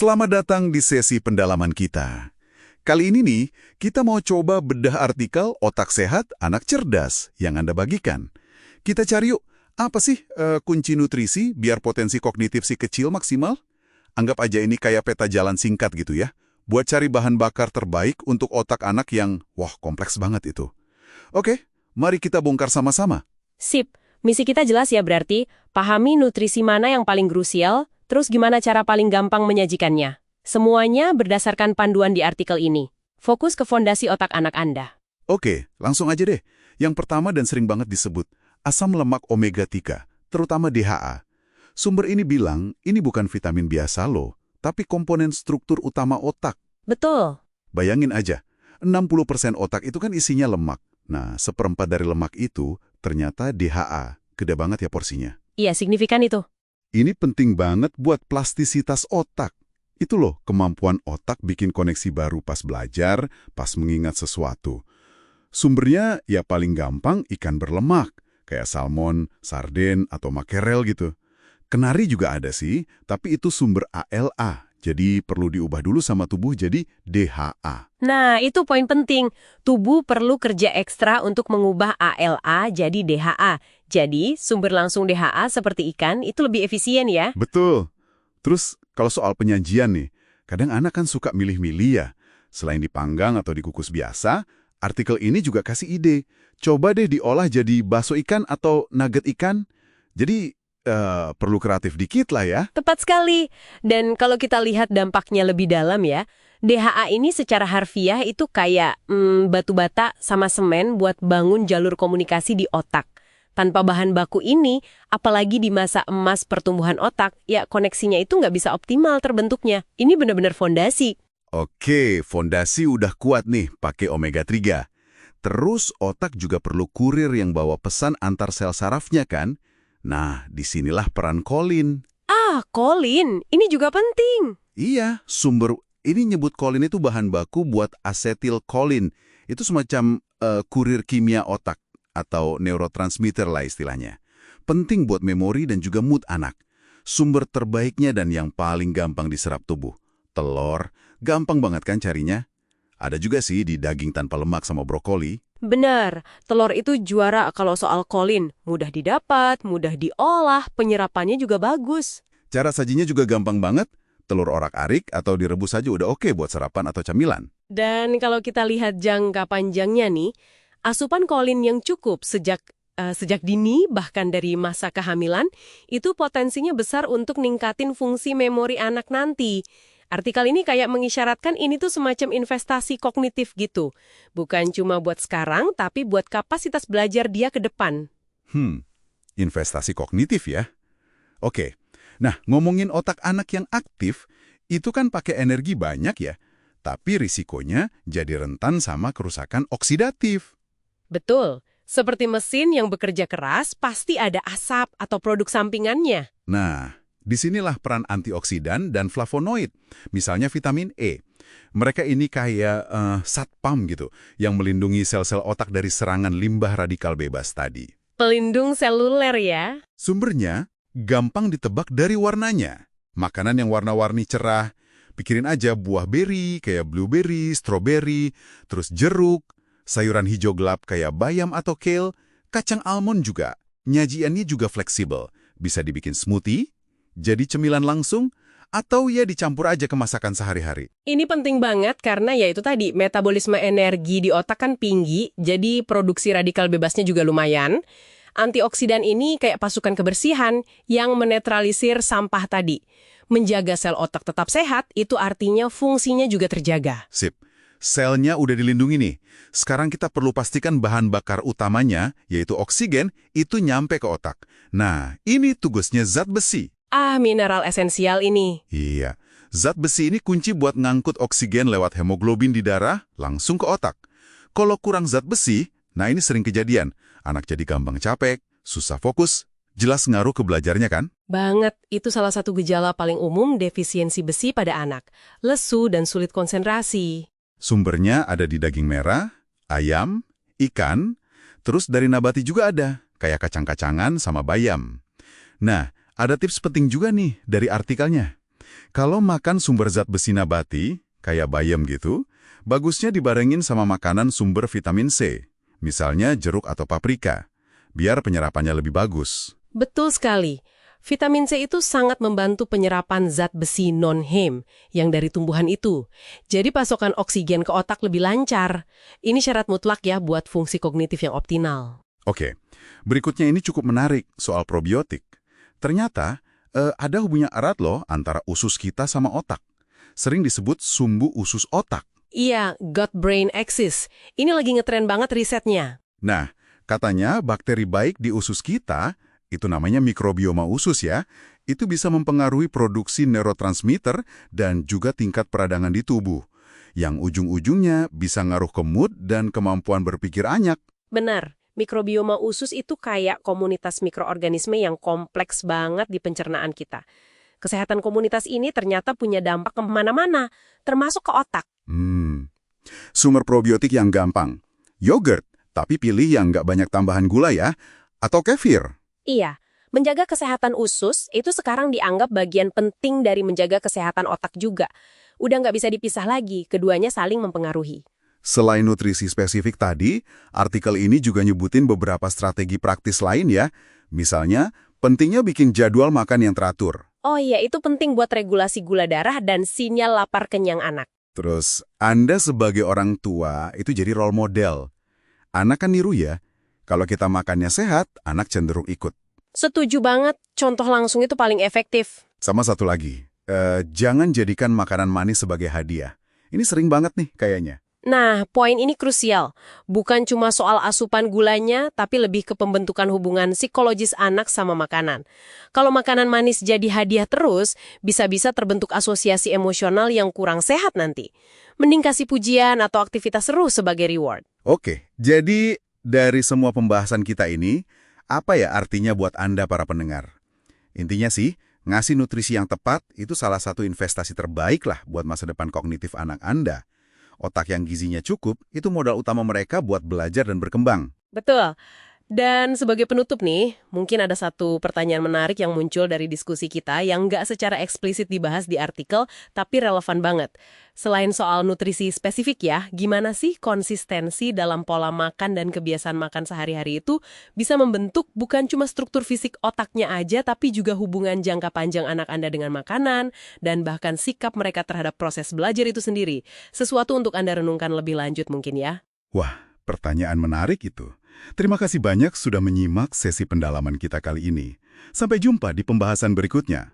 Selamat datang di sesi pendalaman kita. Kali ini nih, kita mau coba bedah artikel Otak Sehat Anak Cerdas yang Anda bagikan. Kita cari yuk, apa sih kunci nutrisi biar potensi kognitif si kecil maksimal? Anggap aja ini kayak peta jalan singkat gitu ya, buat cari bahan bakar terbaik untuk otak anak yang, wah, kompleks banget itu. Oke, mari kita bongkar sama-sama. Sip, misi kita jelas ya berarti, pahami nutrisi mana yang paling krusial, terus gimana cara paling gampang menyajikannya. Semuanya berdasarkan panduan di artikel ini. Fokus ke fondasi otak anak Anda. Oke, langsung aja deh. Yang pertama dan sering banget disebut, asam lemak omega 3, terutama DHA. Sumber ini bilang, ini bukan vitamin biasa loh, tapi komponen struktur utama otak. Betul. Bayangin aja, 60% otak itu kan isinya lemak. Nah, seperempat dari lemak itu ternyata DHA. Gede banget ya porsinya. Iya, signifikan itu. Ini penting banget buat plastisitas otak. Itu loh, kemampuan otak bikin koneksi baru pas belajar, pas mengingat sesuatu. Sumbernya ya paling gampang ikan berlemak, kayak salmon, sarden, atau makerel gitu. Kenari juga ada sih, tapi itu sumber ALA, jadi perlu diubah dulu sama tubuh jadi DHA. Nah, itu poin penting. Tubuh perlu kerja ekstra untuk mengubah ALA jadi DHA. Jadi, sumber langsung DHA seperti ikan itu lebih efisien ya. Betul. Terus, kalau soal penyajian nih, kadang anak kan suka milih-milih ya. Selain dipanggang atau dikukus biasa, artikel ini juga kasih ide. Coba deh diolah jadi bakso ikan atau nugget ikan. Jadi, perlu kreatif dikit lah ya. Tepat sekali. Dan kalau kita lihat dampaknya lebih dalam ya, DHA ini secara harfiah itu kayak batu bata sama semen buat bangun jalur komunikasi di otak. Tanpa bahan baku ini, apalagi di masa emas pertumbuhan otak, ya koneksinya itu nggak bisa optimal terbentuknya. Ini benar-benar fondasi. Oke, fondasi udah kuat nih pakai omega 3. Terus otak juga perlu kurir yang bawa pesan antar sel sarafnya kan? Nah, disinilah peran kolin. Ah, kolin. Ini juga penting. Iya, sumber ini nyebut kolin itu bahan baku buat asetilkolin. Itu semacam kurir kimia otak atau neurotransmitter lah istilahnya. Penting buat memori dan juga mood anak. Sumber terbaiknya dan yang paling gampang diserap tubuh. Telur, gampang banget kan carinya? Ada juga sih di daging tanpa lemak sama brokoli. Benar, telur itu juara kalau soal kolin. Mudah didapat, mudah diolah, penyerapannya juga bagus. Cara sajinya juga gampang banget. Telur orak-arik atau direbus saja udah oke buat sarapan atau camilan. Dan kalau kita lihat jangka panjangnya nih, asupan kolin yang cukup sejak dini, bahkan dari masa kehamilan, itu potensinya besar untuk ningkatin fungsi memori anak nanti. Artikel ini kayak mengisyaratkan ini tuh semacam investasi kognitif gitu. Bukan cuma buat sekarang, tapi buat kapasitas belajar dia ke depan. Investasi kognitif ya? Oke. Nah, ngomongin otak anak yang aktif, itu kan pakai energi banyak ya. Tapi risikonya jadi rentan sama kerusakan oksidatif. Betul. Seperti mesin yang bekerja keras, pasti ada asap atau produk sampingannya. Nah, disinilah peran antioksidan dan flavonoid, misalnya vitamin E. Mereka ini kayak satpam gitu, yang melindungi sel-sel otak dari serangan limbah radikal bebas tadi. Pelindung seluler ya. Sumbernya gampang ditebak dari warnanya. Makanan yang warna-warni cerah, pikirin aja buah beri kayak blueberry, strawberry, terus jeruk, sayuran hijau gelap kayak bayam atau kale, kacang almond juga. Nyajiannya juga fleksibel, bisa dibikin smoothie, jadi cemilan langsung, atau ya dicampur aja ke masakan sehari-hari. Ini penting banget karena ya itu tadi, metabolisme energi di otak kan tinggi, jadi produksi radikal bebasnya juga lumayan. Antioksidan ini kayak pasukan kebersihan yang menetralisir sampah tadi. Menjaga sel otak tetap sehat, itu artinya fungsinya juga terjaga. Sip. Selnya udah dilindungi nih. Sekarang kita perlu pastikan bahan bakar utamanya, yaitu oksigen, itu nyampe ke otak. Nah, ini tugasnya zat besi. Ah, mineral esensial ini. Iya, zat besi ini kunci buat ngangkut oksigen lewat hemoglobin di darah langsung ke otak. Kalau kurang zat besi, nah ini sering kejadian. Anak jadi gampang capek, susah fokus, jelas ngaruh ke belajarnya kan? Banget, itu salah satu gejala paling umum defisiensi besi pada anak. Lesu dan sulit konsentrasi. Sumbernya ada di daging merah, ayam, ikan, terus dari nabati juga ada, kayak kacang-kacangan sama bayam. Nah, ada tips penting juga nih dari artikelnya. Kalau makan sumber zat besi nabati, kayak bayam gitu, bagusnya dibarengin sama makanan sumber vitamin C, misalnya jeruk atau paprika, biar penyerapannya lebih bagus. Betul sekali. Vitamin C itu sangat membantu penyerapan zat besi non-heme yang dari tumbuhan itu. Jadi pasokan oksigen ke otak lebih lancar. Ini syarat mutlak ya buat fungsi kognitif yang optimal. Oke, berikutnya ini cukup menarik soal probiotik. Ternyata, ada hubungan erat loh antara usus kita sama otak. Sering disebut sumbu usus otak. Iya, gut-brain axis. Ini lagi ngetren banget risetnya. Nah, katanya bakteri baik di usus kita, itu namanya mikrobioma usus ya, itu bisa mempengaruhi produksi neurotransmitter dan juga tingkat peradangan di tubuh, yang ujung-ujungnya bisa ngaruh ke mood dan kemampuan berpikir anyak. Benar, mikrobioma usus itu kayak komunitas mikroorganisme yang kompleks banget di pencernaan kita. Kesehatan komunitas ini ternyata punya dampak kemana-mana, termasuk ke otak. Sumber probiotik yang gampang. Yogurt, tapi pilih yang nggak banyak tambahan gula ya. Atau kefir. Iya, menjaga kesehatan usus itu sekarang dianggap bagian penting dari menjaga kesehatan otak juga. Udah nggak bisa dipisah lagi, keduanya saling mempengaruhi. Selain nutrisi spesifik tadi, artikel ini juga nyebutin beberapa strategi praktis lain ya. Misalnya, pentingnya bikin jadwal makan yang teratur. Oh iya, itu penting buat regulasi gula darah dan sinyal lapar kenyang anak. Terus, Anda sebagai orang tua itu jadi role model. Anak kan niru ya. Kalau kita makannya sehat, anak cenderung ikut. Setuju banget, contoh langsung itu paling efektif. Sama satu lagi, jangan jadikan makanan manis sebagai hadiah. Ini sering banget nih kayaknya. Nah, poin ini krusial. Bukan cuma soal asupan gulanya, tapi lebih ke pembentukan hubungan psikologis anak sama makanan. Kalau makanan manis jadi hadiah terus, bisa-bisa terbentuk asosiasi emosional yang kurang sehat nanti. Mending kasih pujian atau aktivitas seru sebagai reward. Oke, jadi dari semua pembahasan kita ini, apa ya artinya buat Anda para pendengar? Intinya sih, ngasih nutrisi yang tepat itu salah satu investasi terbaik lah buat masa depan kognitif anak Anda. Otak yang gizinya cukup, itu modal utama mereka buat belajar dan berkembang. Betul. Dan sebagai penutup nih, mungkin ada satu pertanyaan menarik yang muncul dari diskusi kita yang nggak secara eksplisit dibahas di artikel, tapi relevan banget. Selain soal nutrisi spesifik ya, gimana sih konsistensi dalam pola makan dan kebiasaan makan sehari-hari itu bisa membentuk bukan cuma struktur fisik otaknya aja, tapi juga hubungan jangka panjang anak Anda dengan makanan, dan bahkan sikap mereka terhadap proses belajar itu sendiri. Sesuatu untuk Anda renungkan lebih lanjut mungkin ya. Wah, pertanyaan menarik itu. Terima kasih banyak sudah menyimak sesi pendalaman kita kali ini. Sampai jumpa di pembahasan berikutnya.